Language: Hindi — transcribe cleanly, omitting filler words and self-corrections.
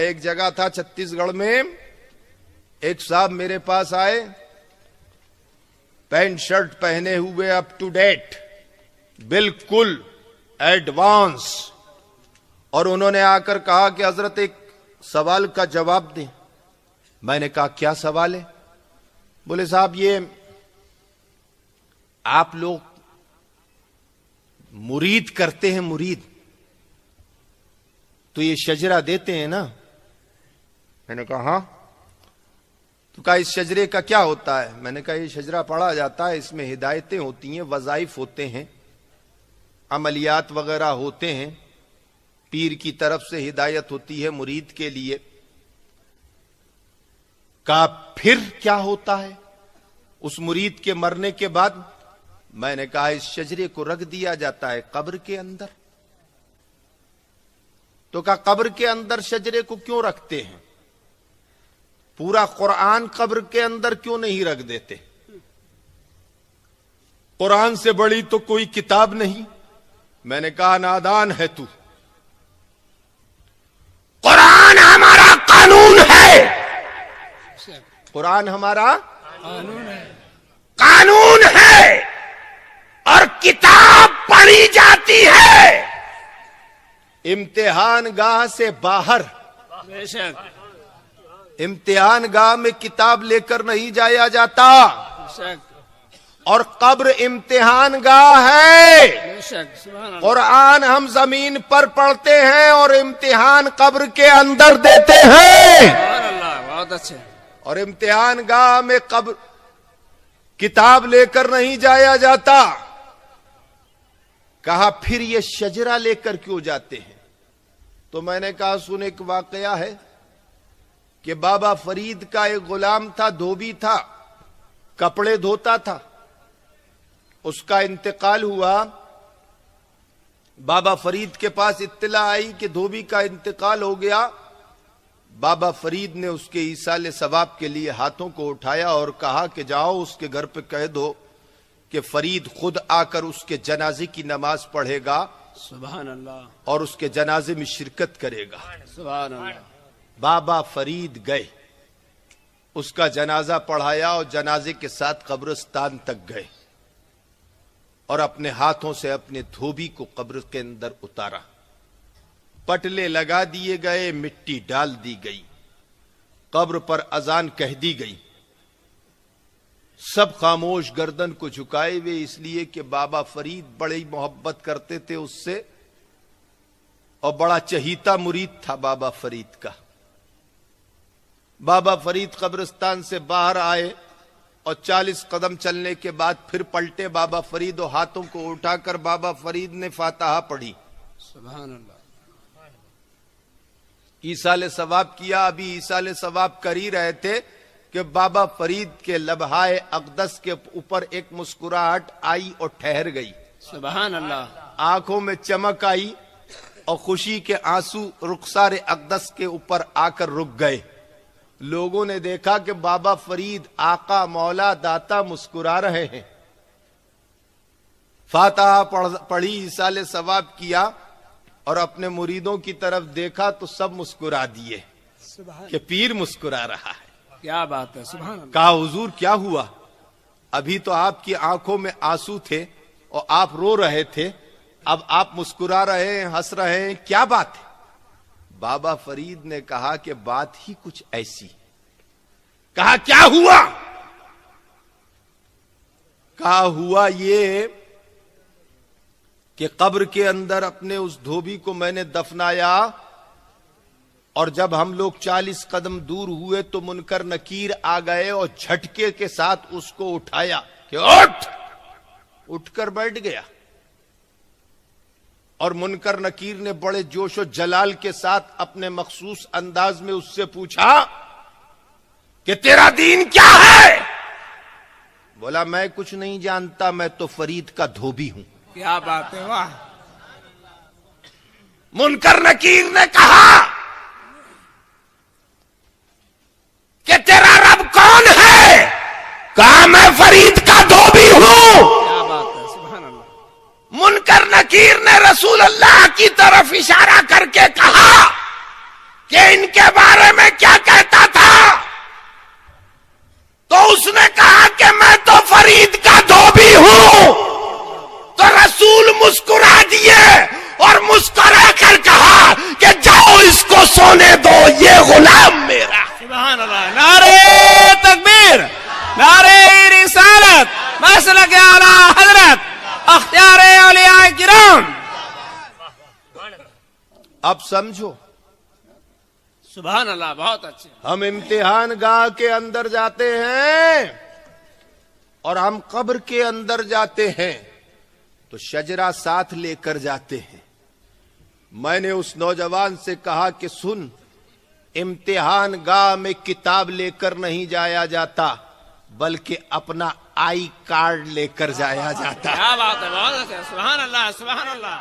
एक जगह था छत्तीसगढ़ में, एक साहब मेरे पास आए, पैंट शर्ट पहने हुए, अप टू डेट, बिल्कुल एडवांस, और उन्होंने आकर कहा कि हजरत एक सवाल का जवाब दें। मैंने कहा क्या सवाल है? बोले साहब ये आप लोग मुरीद करते हैं, मुरीद तो ये शजरा देते हैं ना? मैंने कहा हाँ। तो कहा इस शजरे का क्या होता है? मैंने कहा ये शजरा पढ़ा जाता है, इसमें हिदायतें होती हैं, वज़ाइफ होते हैं, अमलियात वगैरह होते हैं, पीर की तरफ से हिदायत होती है मुरीद के लिए। कहा फिर क्या होता है उस मुरीद के मरने के बाद? मैंने कहा इस शजरे को रख दिया जाता है कब्र के अंदर। तो कहा कब्र के अंदर शजरे को क्यों रखते हैं? पूरा कुरान कब्र के अंदर क्यों नहीं रख देते? कुरान से बड़ी तो कोई किताब नहीं। मैंने कहा नादान है तू, कुरान हमारा कानून है, कुरान हमारा कानून है और किताब पढ़ी जाती है इम्तिहान गाह से बाहर। इम्तिहान गाह में किताब लेकर नहीं जाया जाता, और कब्र इम्तिहान गाह है। कुरान हम जमीन पर पढ़ते हैं और इम्तिहान कब्र के अंदर देते हैं। बहुत अच्छे। और इम्तिहान गाह में कब्र किताब लेकर नहीं जाया जाता। कहा फिर ये शजरा लेकर क्यों जाते हैं? तो मैंने कहा सुन, एक वाकया है कि बाबा फरीद का एक गुलाम था, धोबी था, कपड़े धोता था, उसका इंतकाल हुआ। बाबा फरीद के पास इत्तला आई कि धोबी का इंतकाल हो गया। बाबा फरीद ने उसके ईसाले सवाब के लिए हाथों को उठाया और कहा कि जाओ उसके घर पे कह दो कि फरीद खुद आकर उसके जनाजे की नमाज पढ़ेगा, सुभान अल्लाह, और उसके जनाजे में शिरकत करेगा। सुभान अल्लाह। बाबा फरीद गए, उसका जनाजा पढ़ाया और जनाजे के साथ कब्रिस्तान तक गए और अपने हाथों से अपने धोबी को कब्र के अंदर उतारा। पटले लगा दिए गए, मिट्टी डाल दी गई, कब्र पर अजान कह दी गई। सब खामोश, गर्दन को झुकाए हुए, इसलिए कि बाबा फरीद बड़ी मोहब्बत करते थे उससे और बड़ा चहीता मुरीद था बाबा फरीद का। बाबा फरीद कब्रिस्तान से बाहर आए और 40 कदम चलने के बाद फिर पलटे बाबा फरीद और हाथों को उठाकर बाबा फरीद ने फातिहा पढ़ी, सुभान अल्लाह, ईसाले सवाब किया। अभी ईसाले सवाब कर ही रहे थे कि बाबा फरीद के लबहाए अक़दस के ऊपर एक मुस्कुराहट आई और ठहर गई। सुभान अल्लाह। आंखों में चमक आई और खुशी के आंसू रुखसार अक़दस के ऊपर आकर रुक गए। लोगों ने देखा कि बाबा फरीद आका मौला दाता मुस्कुरा रहे हैं। फातिहा पढ़ी, ईसाले सवाब किया और अपने मुरीदों की तरफ देखा तो सब मुस्कुरा दिए कि पीर मुस्कुरा रहा है। क्या बात है, सुभान अल्लाह। कहा हुजूर क्या हुआ? अभी तो आपकी आंखों में आंसू थे और आप रो रहे थे, अब आप मुस्कुरा रहे हैं, हंस रहे हैं, क्या बात है? बाबा फरीद ने कहा कि बात ही कुछ ऐसी। कहा क्या हुआ? कहा हुआ ये कि कब्र के अंदर अपने उस धोबी को मैंने दफनाया और जब हम लोग 40 कदम दूर हुए तो मुनकर नकीर आ गए और झटके के साथ उसको उठाया कि उठ। उठकर बैठ गया और मुनकर नकीर ने बड़े जोश और जलाल के साथ अपने मखसूस अंदाज में उससे पूछा कि तेरा दीन क्या है? बोला मैं कुछ नहीं जानता, मैं तो फरीद का धोबी हूं। क्या बात है, वाह। मुनकर नकीर ने कहा कि तेरा रब कौन है? कहा मैं फरीद का धोबी हूं। क्या बात है, सुभान अल्लाह। मुनकर नकीर ने रसूल अल्लाह की तरफ इशारा करके कहा कि इनके बारे में क्या कहता था, तो उसने कहा कि मैं तो फरीद का धोबी हूं। तो रसूल मुस्कुरा दिए और मुस्कुरा कर कहा कि जाओ इसको सोने दो, ये गुलाम मेरा। सुभान अल्लाह। नारे तकबीर, नारे रिसालत, मसलक आला हजरत, अख्तियारे औलिया किराम। अब समझो, सुभान अल्लाह, बहुत अच्छे। हम इम्तिहान गाह के अंदर जाते हैं और हम कब्र के अंदर जाते हैं तो शजरा साथ लेकर जाते हैं। मैंने उस नौजवान से कहा कि सुन, इम्तिहान गाह में किताब लेकर नहीं जाया जाता, बल्कि अपना आई कार्ड लेकर जाया जाता। क्या बात है, बहुत अच्छे। सुभान अल्लाह, सुभान अल्लाह।